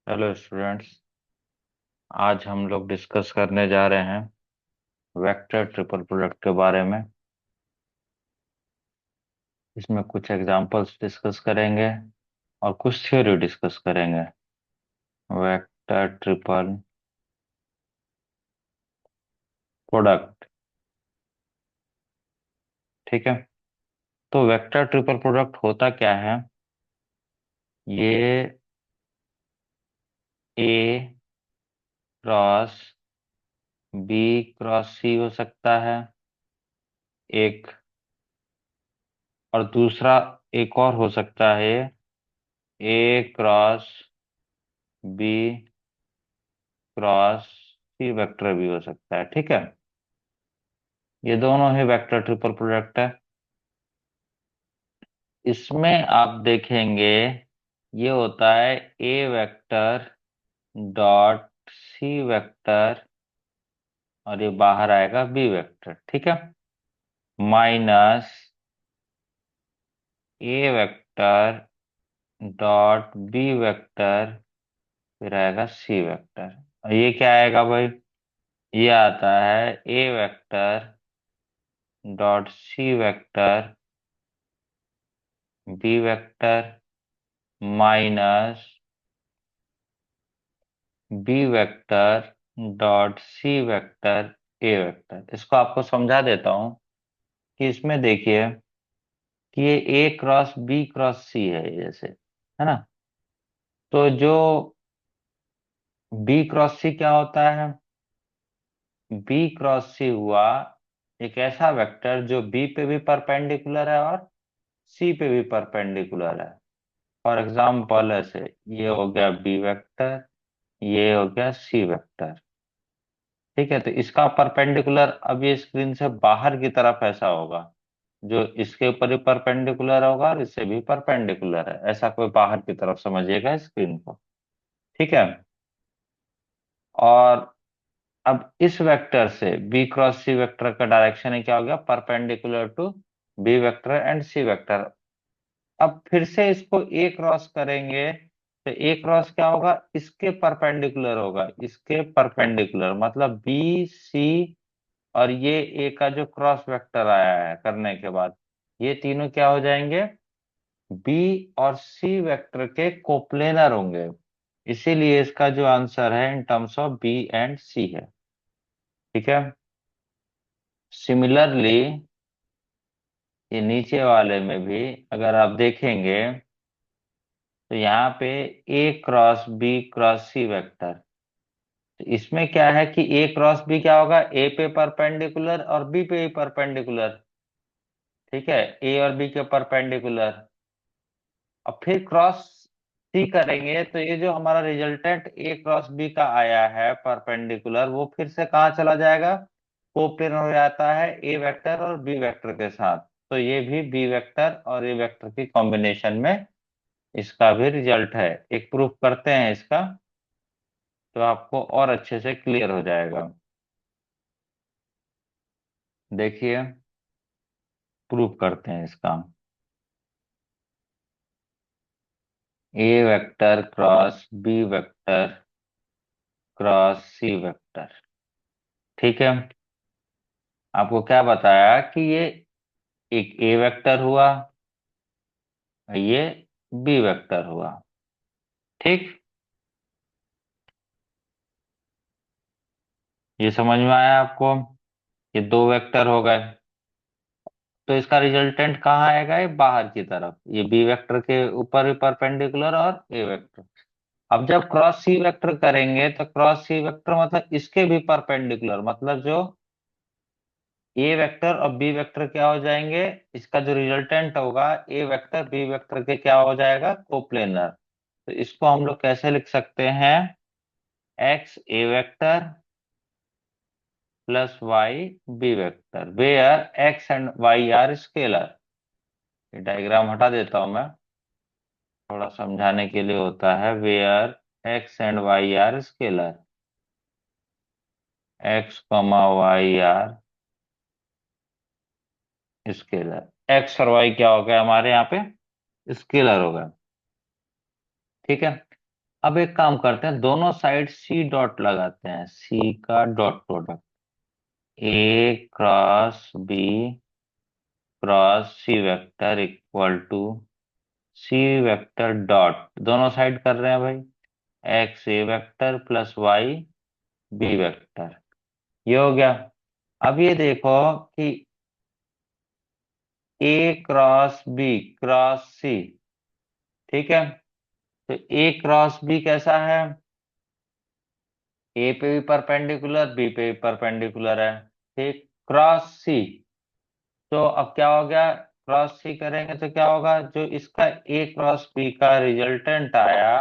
Hello students. आज हम लोग डिस्कस करने जा रहे हैं वेक्टर ट्रिपल प्रोडक्ट के बारे में। इसमें कुछ एग्जांपल्स डिस्कस करेंगे और कुछ थ्योरी डिस्कस करेंगे। वेक्टर ट्रिपल प्रोडक्ट, ठीक है। तो वेक्टर ट्रिपल प्रोडक्ट होता क्या है? ये ए क्रॉस बी क्रॉस सी हो सकता है एक, और दूसरा एक और हो सकता है A cross B cross C vector भी हो सकता है, ठीक है। ये दोनों ही वेक्टर ट्रिपल प्रोडक्ट है। इसमें आप देखेंगे ये होता है A vector dot C vector, और ये बाहर आएगा बी वेक्टर, ठीक है, minus A vector dot B vector, फिर आएगा सी वेक्टर। और ये क्या आएगा भाई? ये आता है A vector dot C vector B vector minus B vector dot C vector A vector. इसको आपको समझा देता हूं कि इसमें देखिए कि ये ए क्रॉस बी क्रॉस सी है, जैसे, है ना। तो जो बी क्रॉस सी क्या होता है? बी क्रॉस सी हुआ एक ऐसा वेक्टर जो बी पे भी परपेंडिकुलर है और सी पे भी परपेंडिकुलर है। फॉर एग्जाम्पल ऐसे ये हो गया बी वेक्टर, ये हो गया सी वेक्टर, ठीक है। तो इसका परपेंडिकुलर अब ये स्क्रीन से बाहर की तरफ ऐसा होगा, जो इसके ऊपर ही परपेंडिकुलर होगा और इससे भी परपेंडिकुलर है, ऐसा कोई बाहर की तरफ समझिएगा स्क्रीन को, ठीक है। और अब इस वेक्टर से बी क्रॉस सी वेक्टर का डायरेक्शन ही क्या हो गया? Perpendicular to b vector and c vector. अब फिर से इसको ए क्रॉस करेंगे तो ए क्रॉस क्या होगा? इसके परपेंडिकुलर होगा, इसके परपेंडिकुलर मतलब बी सी, और ये ए का जो क्रॉस वेक्टर आया है करने के बाद ये तीनों क्या हो जाएंगे? बी और सी वेक्टर के कोप्लेनर होंगे। इसीलिए इसका जो आंसर है in terms of B and C है, ठीक है। सिमिलरली ये नीचे वाले में भी अगर आप देखेंगे तो यहाँ पे ए क्रॉस बी क्रॉस सी वेक्टर, तो इसमें क्या है कि ए क्रॉस बी क्या होगा? ए पे परपेंडिकुलर और बी पे भी परपेंडिकुलर, ठीक है, ए और बी के परपेंडिकुलर। अब फिर क्रॉस सी करेंगे तो ये जो हमारा रिजल्टेंट ए क्रॉस बी का आया है परपेंडिकुलर, वो फिर से कहाँ चला जाएगा? कोप्लेनर हो जाता है ए वेक्टर और बी वेक्टर के साथ। तो ये भी बी वेक्टर और ए वेक्टर की कॉम्बिनेशन में इसका भी रिजल्ट है। एक प्रूफ करते हैं इसका, तो आपको और अच्छे से क्लियर हो जाएगा। देखिए, प्रूफ करते हैं इसका। A vector cross B vector cross C vector, ठीक है। आपको क्या बताया कि ये एक ए वेक्टर हुआ, ये बी वेक्टर हुआ, ठीक। ये समझ में आया आपको? ये दो वेक्टर हो गए, तो इसका रिजल्टेंट कहाँ आएगा? ये बाहर की तरफ, ये बी वेक्टर के ऊपर भी परपेंडिकुलर और ए वेक्टर। अब जब क्रॉस सी वेक्टर करेंगे तो क्रॉस सी वेक्टर मतलब इसके भी परपेंडिकुलर, मतलब जो ए वेक्टर और बी वेक्टर क्या हो जाएंगे? इसका जो रिजल्टेंट होगा ए वेक्टर बी वेक्टर के क्या हो जाएगा? कोप्लेनर। तो इसको हम लोग कैसे लिख सकते हैं? X A vector plus Y B vector, where x and y are scalar. ये डायग्राम हटा देता हूं मैं, थोड़ा समझाने के लिए होता है। Where x and y are scalar, x comma y are scalar. X और वाई क्या हो गया हमारे यहाँ पे? स्केलर हो गया, ठीक है। अब एक काम करते हैं, दोनों साइड सी डॉट लगाते हैं, सी का dot product, A cross B cross C vector equal to C vector dot, दोनों साइड कर रहे हैं भाई, एक्स ए vector plus Y B vector. ये हो गया। अब ये देखो कि A cross B cross C, ठीक है, तो ए क्रॉस बी कैसा है, ए पे भी परपेंडिकुलर बी पे भी परपेंडिकुलर है, ठीक, क्रॉस सी। तो अब क्या हो गया, क्रॉस सी करेंगे तो क्या होगा, जो इसका ए क्रॉस बी का रिजल्टेंट आया,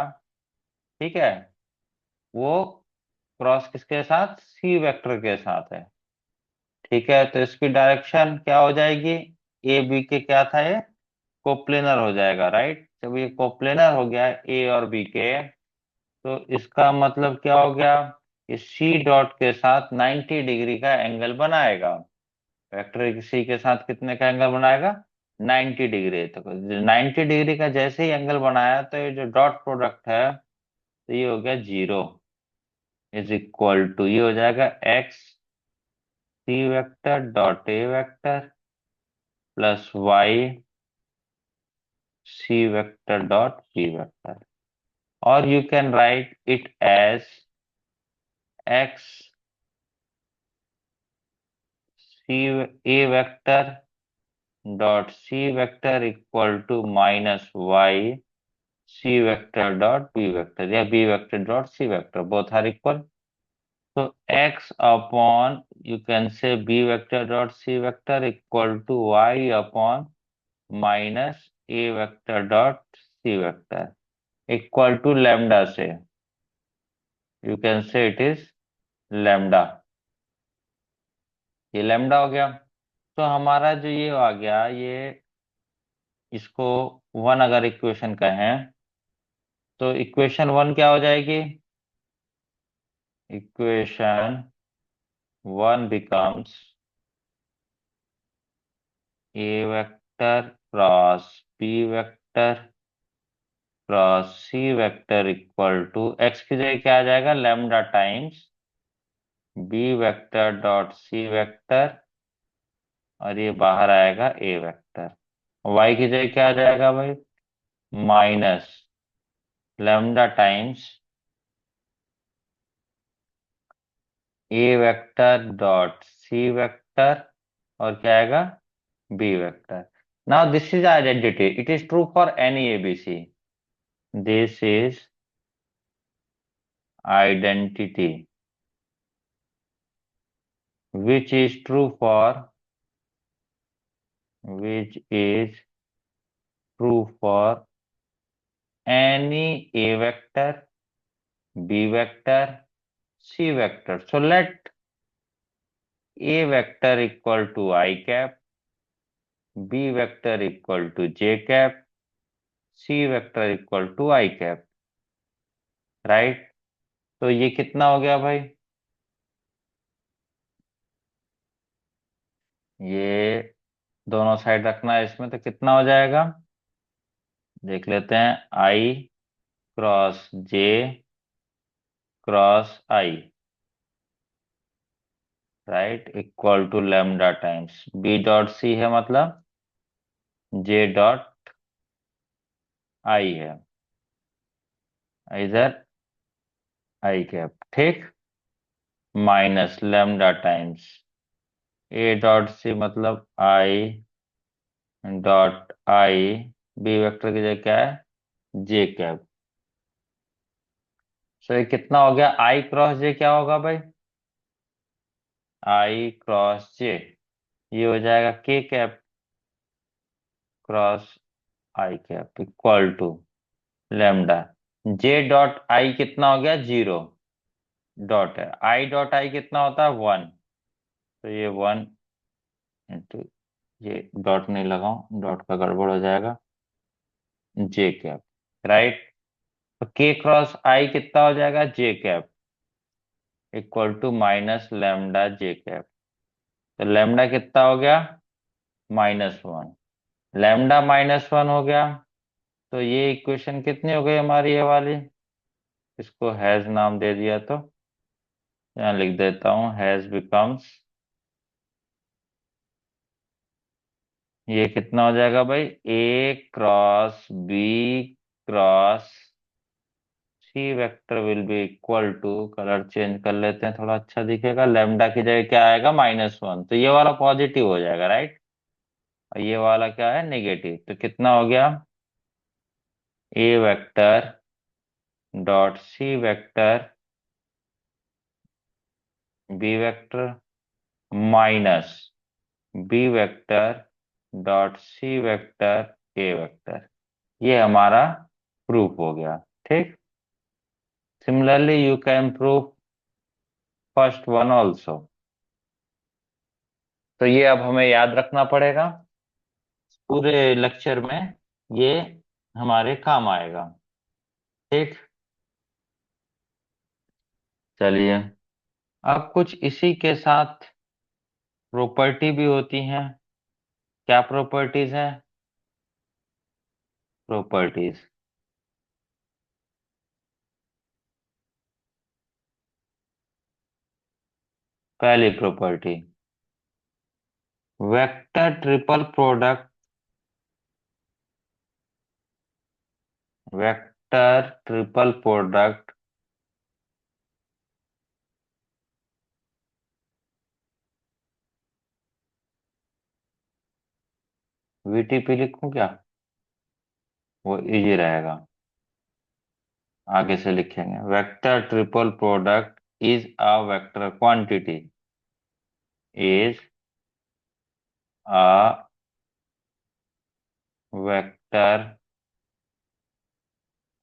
ठीक है, वो क्रॉस किसके साथ, सी वेक्टर के साथ है, ठीक है, तो इसकी डायरेक्शन क्या हो जाएगी, ए बी के क्या था ये, कोप्लेनर हो जाएगा, राइट। जब ये कोप्लेनर हो गया ए और बी के, तो इसका मतलब क्या हो गया, ये सी डॉट के साथ 90 डिग्री का एंगल बनाएगा, वेक्टर सी के साथ कितने का एंगल बनाएगा, 90 डिग्री। तो 90 डिग्री का जैसे ही एंगल बनाया, तो ये जो डॉट प्रोडक्ट है, तो ये हो गया 0 इज इक्वल टू, ये हो जाएगा एक्स सी वेक्टर डॉट ए vector plus y c vector dot B vector, और you can write it as x c a vector dot c vector equal to minus y c vector dot b vector, या b vector dot c vector, both are equal. So x upon, you can say b vector dot c vector equal to y upon minus a vector dot c vector equal to lambda से, you can say it is lambda। ये lambda हो गया। तो हमारा जो ये आ गया, ये इसको वन अगर इक्वेशन कहें, तो इक्वेशन वन क्या हो जाएगी, equation one becomes a vector cross B vector cross C vector equal to, x की जगह क्या आ जाएगा, lambda times b vector dot सी वेक्टर, और ये बाहर आएगा ए वेक्टर। वाई की जगह क्या आ जाएगा भाई, minus lambda times a vector dot C vector, और क्या आएगा, b vector. Now this is identity, it is true for any ABC, this is identity which is true for, which is true for any a vector, b vector, c vector. So let a vector equal to I cap, b vector equal to j cap, c vector equal to I cap, right? तो ये कितना हो गया भाई, ये दोनों side रखना है इसमें, तो कितना हो जाएगा, देख लेते हैं, I cross J cross I, right, equal to lambda times B dot C है, मतलब जे डॉट आई है, इधर आई कैप, ठीक, minus lambda times A dot C, मतलब I dot I B vector की जगह क्या है, जे कैप। सो ये कितना हो गया, आई क्रॉस जे क्या होगा भाई, आई क्रॉस जे, ये हो जाएगा K cap cross I cap equal to lambda, J dot I कितना हो गया, 0 डॉट है, आई डॉट आई कितना होता है, 1, तो ये 1 इंटू, ये डॉट नहीं लगाऊं, डॉट का गड़बड़ हो जाएगा, जे कैप, राइट। तो के क्रॉस आई कितना हो जाएगा, J cap equal to minus lambda J cap, तो लैम्डा कितना हो गया, -1, लैम्डा -1 हो गया। तो ये इक्वेशन कितनी हो गई हमारी, ये वाली इसको हैज नाम दे दिया तो यहाँ लिख देता हूँ हैज बिकम्स, ये कितना हो जाएगा भाई, A cross B cross C vector will be equal to, colour change कर लेते हैं थोड़ा अच्छा दिखेगा, लेमडा की जगह क्या आएगा, -1, तो ये वाला पॉजिटिव हो जाएगा राइट, और ये वाला क्या है, नेगेटिव, तो कितना हो गया, A vector dot C vector B vector minus B vector dot C vector A vector, ये हमारा प्रूफ हो गया। ठीक, similarly you can proof first one also. तो ये अब हमें याद रखना पड़ेगा, पूरे लेक्चर में ये हमारे काम आएगा। ठीक, चलिए, अब कुछ इसी के साथ प्रॉपर्टी भी होती हैं। क्या प्रॉपर्टीज हैं, प्रॉपर्टीज, पहली property, vector triple product, vector triple product VTP लिखूं क्या, वो इजी रहेगा, आगे से लिखेंगे, vector triple product is a vector quantity, is a vector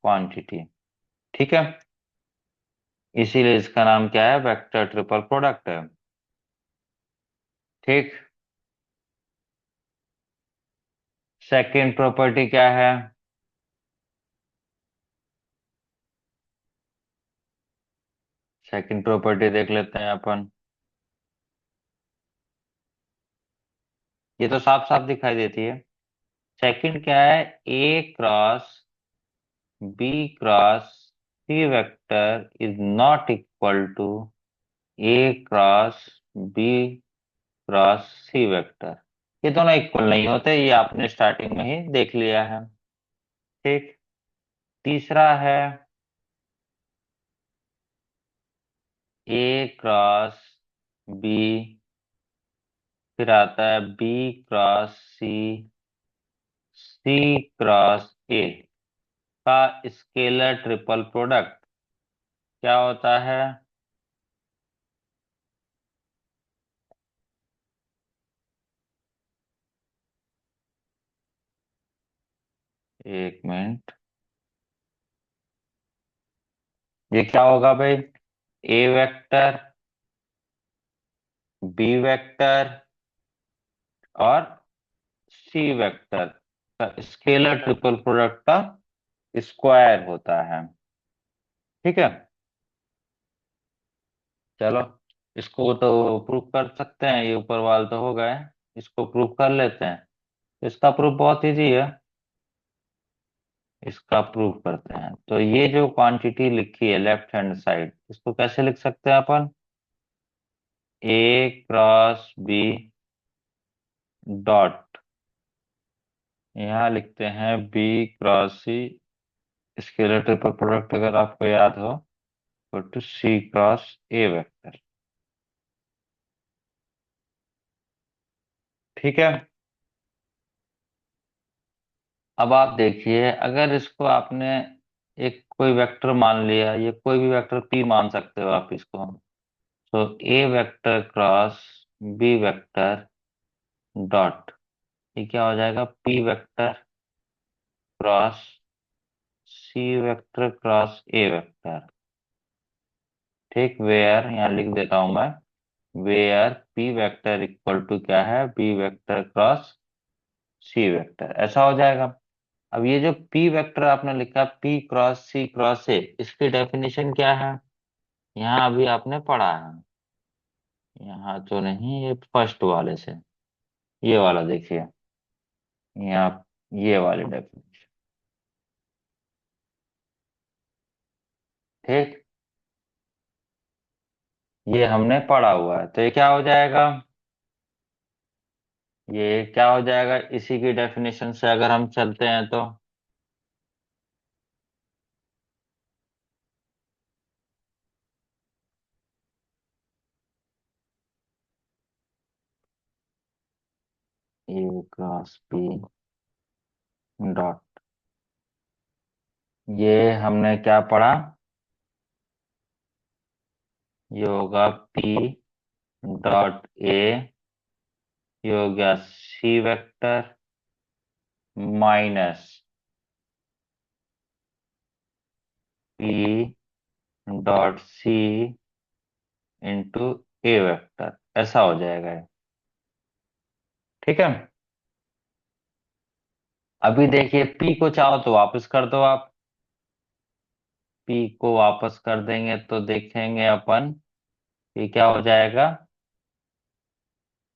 quantity. ठीक है, इसीलिए इसका नाम क्या है, वेक्टर ट्रिपल प्रोडक्ट है। ठीक, सेकंड प्रॉपर्टी क्या है, सेकंड प्रॉपर्टी देख लेते हैं अपन, ये तो साफ साफ दिखाई देती है। सेकंड क्या है, A cross B cross C vector is not equal to A cross B cross C vector, ये दोनों इक्वल नहीं होते, ये आपने स्टार्टिंग में ही देख लिया है। ठीक, तीसरा है ए क्रॉस बी, फिर आता है b cross c, c cross a का स्केलर ट्रिपल प्रोडक्ट क्या होता है, एक मिनट, ये क्या होगा भाई, ए वेक्टर बी वेक्टर और सी वेक्टर का स्केलर ट्रिपल प्रोडक्ट का स्क्वायर होता है। ठीक है, चलो, इसको तो प्रूफ कर सकते हैं, ये ऊपर वाले तो हो गए, इसको प्रूफ कर लेते हैं। इसका प्रूफ बहुत इजी है, इसका प्रूफ करते हैं। तो ये जो क्वांटिटी लिखी है लेफ्ट हैंड साइड, इसको कैसे लिख सकते हैं अपन, ए क्रॉस बी डॉट, यहाँ लिखते हैं बी क्रॉस सी, स्केलर ट्रिपल प्रोडक्ट अगर आपको याद हो तो सी क्रॉस ए वेक्टर। ठीक है, अब आप देखिए, अगर इसको आपने एक कोई वेक्टर मान लिया, ये कोई भी वेक्टर पी मान सकते हो आप इसको, तो A vector cross B vector dot, ये क्या हो जाएगा, P vector cross C vector cross A vector. ठीक, वेयर यहाँ लिख देता हूं मैं, where P vector equal to क्या है, बी वेक्टर क्रॉस सी वेक्टर, ऐसा हो जाएगा। अब ये जो पी वेक्टर आपने लिखा, p cross C cross a, इसकी डेफिनेशन क्या है, यहाँ अभी आपने पढ़ा है, यहाँ तो नहीं, ये फर्स्ट वाले से, ये वाला देखिए, यहाँ ये वाली डेफिनेशन। ये हमने पढ़ा हुआ है, तो ये क्या हो जाएगा? ये क्या हो जाएगा इसी की डेफिनेशन से अगर हम चलते हैं तो? ए क्रॉस बी डॉट, ये हमने क्या पढ़ा? ये होगा पी डॉट ए, ये हो गया C vector minus P dot C into A vector, ऐसा हो जाएगा ये। ठीक है। अभी देखिए पी को चाहो तो वापस कर दो आप, पी को वापस कर देंगे तो देखेंगे अपन कि क्या हो जाएगा।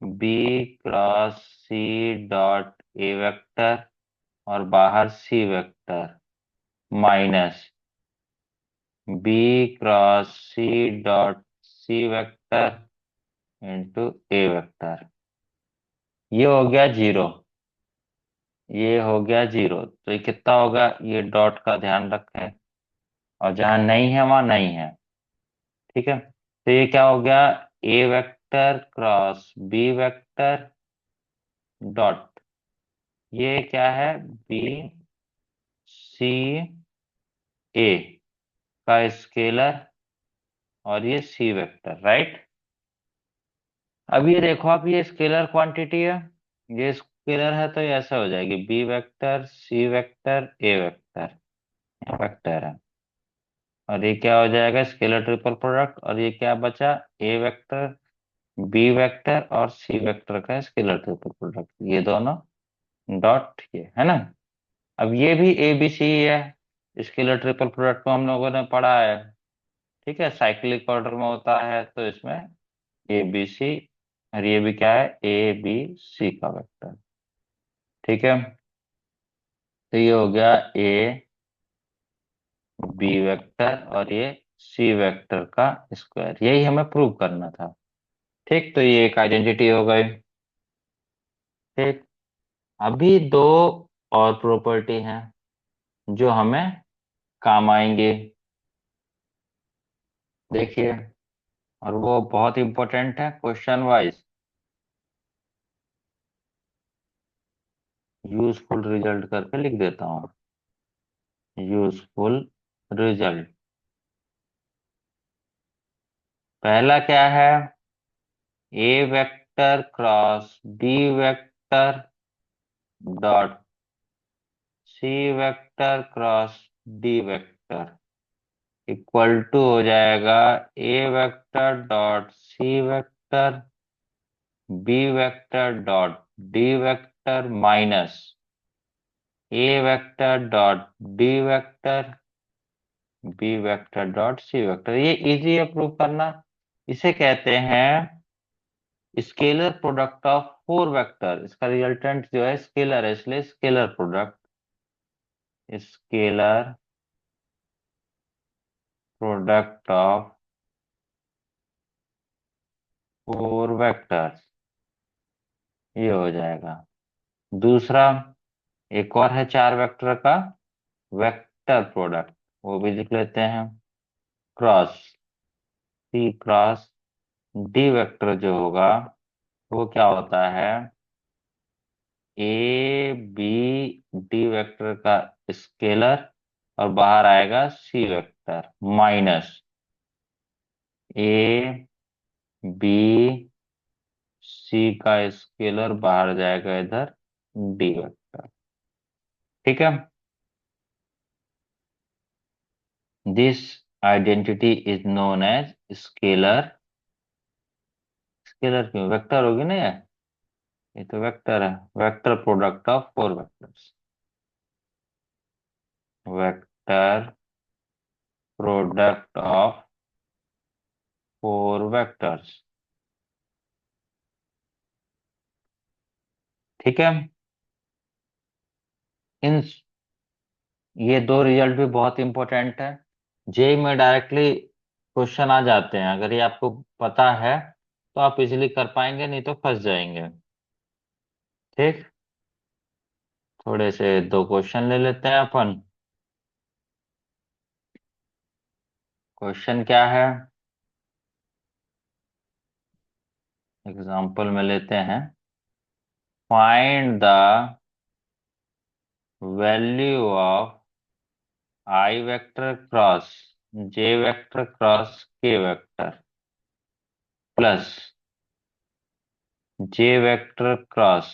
बी क्रॉस सी डॉट ए वेक्टर और बाहर C vector minus B cross C dot C vector into A vector, ये हो गया जीरो। ये हो गया जीरो, तो ये कितना होगा? ये डॉट का ध्यान रखें, और जहां नहीं है वहां नहीं है। ठीक है, तो ये क्या हो गया? A vector cross B vector dot, ये क्या है? बी सी ए का स्केलर और ये सी वेक्टर, राइट। अब ये देखो, आप ये स्केलर क्वांटिटी है, ये स्केलर है, तो ये ऐसा हो जाएगी बी वेक्टर सी वेक्टर ए वेक्टर, वेक्टर है। और ये क्या हो जाएगा? स्केलर ट्रिपल प्रोडक्ट, और ये क्या बचा? ए वेक्टर बी वेक्टर और सी वेक्टर का स्केलर ट्रिपल प्रोडक्ट, ये दोनों डॉट, ये है ना। अब ये भी ए बी सी है, स्केलर ट्रिपल प्रोडक्ट को हम लोगों ने पढ़ा है। ठीक है, साइक्लिक ऑर्डर में होता है, तो इसमें ए बी सी, और ये भी क्या है? ए बी सी का वेक्टर। ठीक है, तो ये हो गया ए बी वेक्टर और ये सी वेक्टर का स्क्वायर, यही हमें प्रूव करना था। ठीक, तो ये एक आइडेंटिटी हो गई। ठीक, अभी दो और प्रॉपर्टी हैं जो हमें काम आएंगे, देखिए। और वो बहुत इंपॉर्टेंट है, क्वेश्चन वाइज यूजफुल रिजल्ट करके लिख देता हूँ। यूजफुल रिजल्ट, पहला क्या है? A vector cross B vector dot C vector cross D vector equal to हो जाएगा A vector dot C vector B vector dot D vector minus A vector dot D vector B vector dot C vector. ये easy है prove करना। इसे कहते हैं scalar product of four vector, इसका resultant जो है स्केलर है, इसलिए scalar product, scalar product of four vectors, ये हो जाएगा। दूसरा, एक और है चार वेक्टर का वेक्टर प्रोडक्ट, वो भी लिख लेते हैं। क्रॉस सी क्रॉस डी वेक्टर जो होगा वो क्या होता है? ए बी डी वेक्टर का स्केलर और बाहर आएगा C vector minus A B C का स्केलर, बाहर जाएगा इधर डी वेक्टर। ठीक है, this identity is known as scalar, scalar क्यों? वेक्टर होगी ना ये तो वेक्टर है, vector product of four vectors, vector product of four vectors. ठीक है, इन ये दो रिजल्ट भी बहुत इंपॉर्टेंट है, जेई में डायरेक्टली क्वेश्चन आ जाते हैं, अगर ये आपको पता है तो आप इजीली कर पाएंगे, नहीं तो फंस जाएंगे। ठीक, थोड़े से दो क्वेश्चन ले लेते हैं अपन। क्वेश्चन क्या है, एग्जाम्पल में लेते हैं। Find the value of I vector cross J vector cross के वेक्टर प्लस जे वेक्टर क्रॉस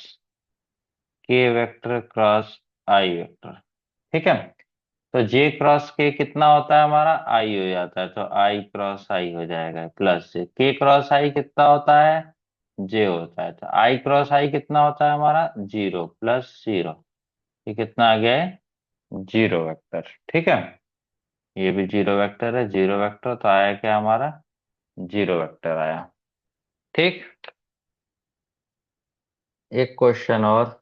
के वेक्टर क्रॉस आई वेक्टर। ठीक है, तो जे क्रॉस के कितना होता है हमारा, आई हो जाता है, तो आई क्रॉस आई हो जाएगा, प्लस जे के क्रॉस आई कितना होता है, जे होता है, तो आई क्रॉस आई कितना होता है हमारा, जीरो, प्लस जीरो। ये कितना आ गया है, जीरो वेक्टर। ठीक है, ये भी जीरो वेक्टर है, जीरो वेक्टर, तो आया क्या हमारा, जीरो वेक्टर आया। ठीक, एक क्वेश्चन और।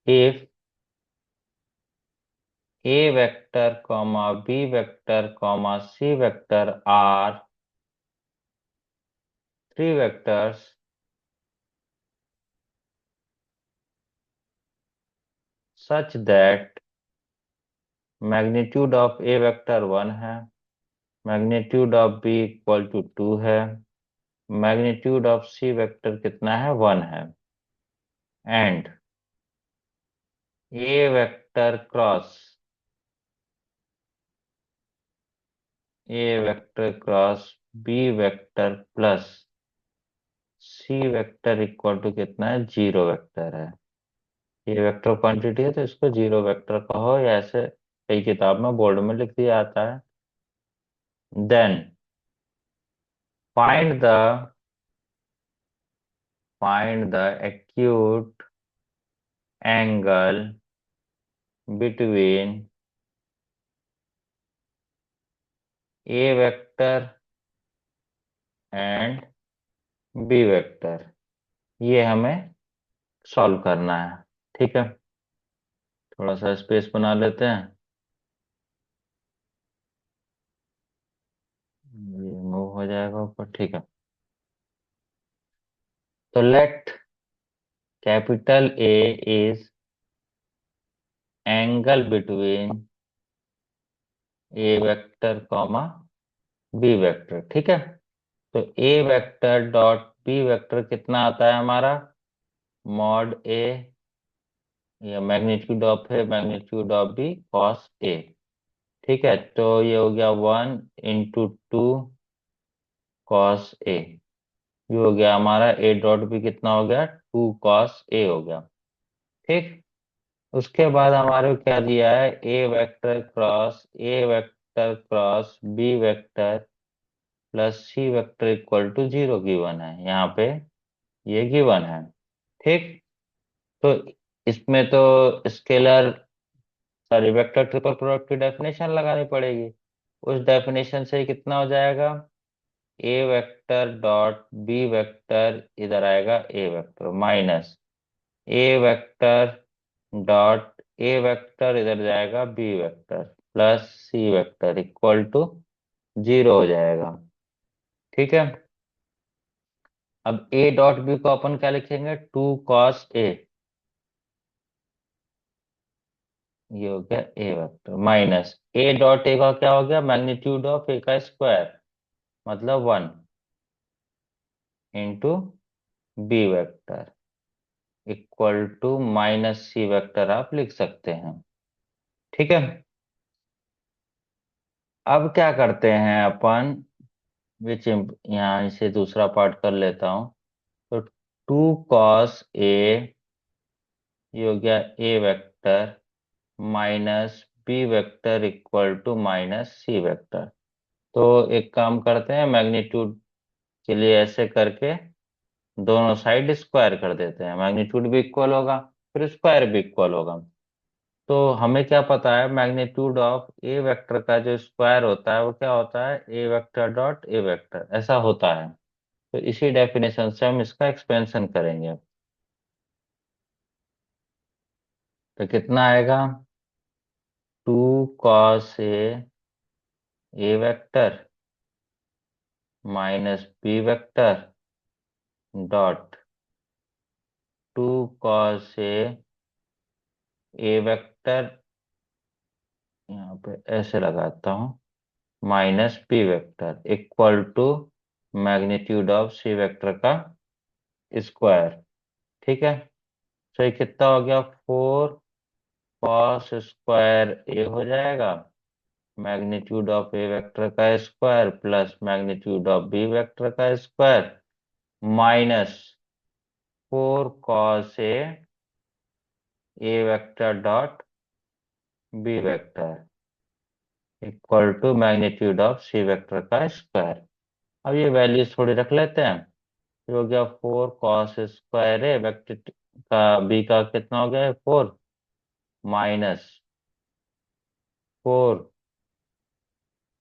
If A vector comma B vector comma C vector are three vectors such that magnitude of A vector one है, magnitude of B equal to two है, मैग्नीट्यूड ऑफ सी वेक्टर कितना है, one है, and A vector cross A vector cross B vector plus C vector equal to कितना है, zero vector है। ये vector quantity है तो इसको जीरो वेक्टर कहो, या ऐसे कई किताब में बोर्ड में लिख दिया आता है। Then find the find the acute angle between A vector and b vector, ये हमें सॉल्व करना है। ठीक है, थोड़ा सा स्पेस बना लेते हैं, ये मूव हो जाएगा ऊपर। ठीक है, तो let capital A is angle between A vector comma B vector. ठीक है, तो A vector dot B vector कितना आता है हमारा, मॉड ए, या magnitude of A magnitude of B cos A. ठीक है, तो ये हो गया one into two cos A, ये हो गया हमारा ए डॉट बी कितना हो गया, टू कॉस ए हो गया। ठीक, उसके बाद हमारे को क्या दिया है, A vector cross B vector plus C vector equal to zero given है यहाँ पे, ये गिवन है। ठीक, तो इसमें तो scalar sorry vector triple product की डेफिनेशन लगानी पड़ेगी। उस डेफिनेशन से कितना हो जाएगा, A vector dot B vector इधर आएगा A vector minus A vector dot A vector इधर जाएगा B vector plus C vector equal to zero हो जाएगा। ठीक है, अब ए डॉट बी को अपन क्या लिखेंगे, टू कॉस ए, ये हो गया A vector minus A dot A का क्या हो गया, मैग्नीट्यूड ऑफ ए का स्क्वायर मतलब one into b vector equal to minus C vector आप लिख सकते हैं। ठीक है, अब क्या करते हैं अपन, विच यहाँ इसे दूसरा पार्ट कर लेता हूं। तो टू कॉस ए, ये हो गया A vector minus B vector equal to minus C vector. तो एक काम करते हैं, मैग्नीट्यूड के लिए ऐसे करके दोनों साइड स्क्वायर कर देते हैं, मैग्नीट्यूड भी इक्वल होगा फिर स्क्वायर भी इक्वल होगा। तो हमें क्या पता है, मैग्नीट्यूड ऑफ ए वेक्टर का जो स्क्वायर होता है वो क्या होता है, A vector dot A vector ऐसा होता है। तो इसी डेफिनेशन से हम इसका एक्सपेंशन करेंगे। तो कितना आएगा? 2 cos A vector minus B vector dot 2 cos A vector, यहाँ पे ऐसे लगाता हूँ, minus B vector equal to magnitude of C vector का स्क्वायर। ठीक है। तो ये कितना हो गया? 4 cos स्क्वायर ए हो जाएगा, मैग्नीट्यूड ऑफ ए वेक्टर का square plus magnitude of B vector का square minus 4 cos A vector dot B vector equal to magnitude of C vector का स्क्वायर। अब ये वैल्यूज थोड़ी रख लेते हैं। ये हो गया 4 cos स्क्वायर ए वेक्टर का बी का कितना हो गया? 4 minus 4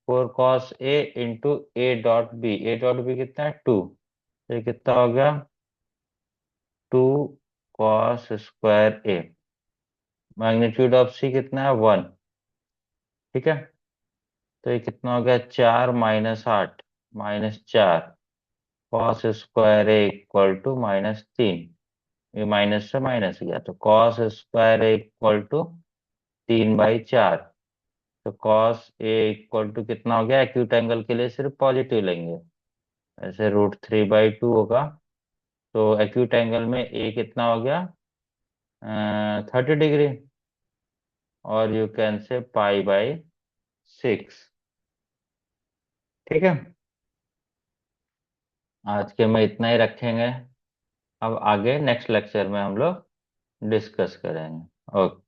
4 cos A into A dot B कितना है? 2। ये कितना हो गया? 2 cos square A, magnitude of C कितना है? 1। ठीक है। तो ये कितना हो गया? 4 - 8 -4 cos square a equal to -3। ये माइनस से माइनस गया तो cos square a equal to 3/4। तो कॉस ए इक्वल टू कितना हो गया? एक्यूट एंगल के लिए सिर्फ पॉजिटिव लेंगे, ऐसे √3/2 होगा। तो एक्यूट एंगल में ए कितना हो गया? 30 डिग्री। और यू कैन से π/6। ठीक है। आज के में इतना ही रखेंगे। अब आगे नेक्स्ट लेक्चर में हम लोग डिस्कस करेंगे। ओके।